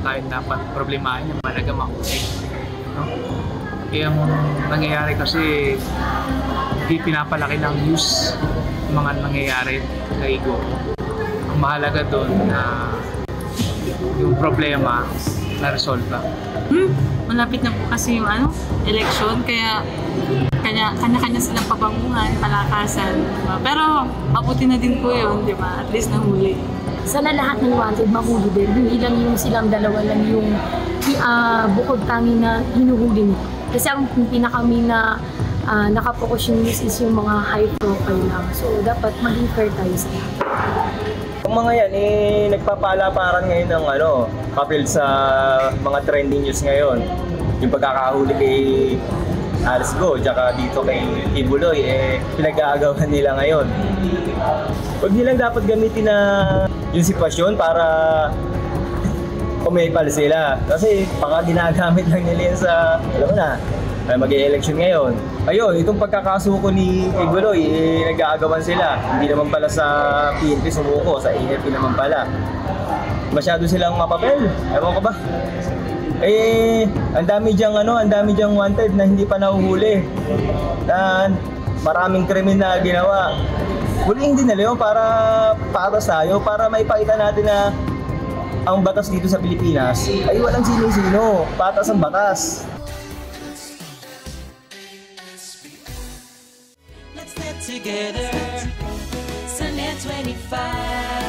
tayo dapat problemahin, yung malaga mahuli. No? Yung nangyayari kasi, hindi pinapalaki ng news yung mga nangyayari kay Igo. Ang mahalaga doon na yung problema na-resolve ba? Malapit na po kasi yung election, kaya kanya-kanya silang pabanguhan, palakasan. Diba? Pero mabuti na din po yun, di ba? At least nahuli. Sana lahat ng wanted mahuli din. Hindi lang yung silang dalawa lang yung bukod tangi na hinuhuli nito. Kasi ang pinakami na nakapokus yung news is yung mga high profile lang. So dapat maging fair tayo sa lahat. Ang mga yan, nagpapalaparan ngayon ng papel sa mga trending news ngayon. Yung pagkakahuli kay Alice Go, tsaka dito kay Ibuloy, pinag-aagawan nila ngayon. Huwag nilang dapat gamitin na yung sitwasyon para umipal sila. Kasi baka ginagamit lang nila yun sa, alam mo na, mag-e-election ngayon. Ayun, itong pagkakasuko ni Ibuloy, nag-aagawan sila. Hindi naman pala sa PNP sumuko, sa AFP naman pala. Masyado silang mapapel. Ewan ko ba? Ang dami diyang wanted na hindi pa nahuhuli. Na maraming krimen na ginawa. Huliin din nila yun para patas tayo, para maipakita natin na ang batas dito sa Pilipinas ay walang sino-sino. Patas ang batas. Let's get together Sunday 25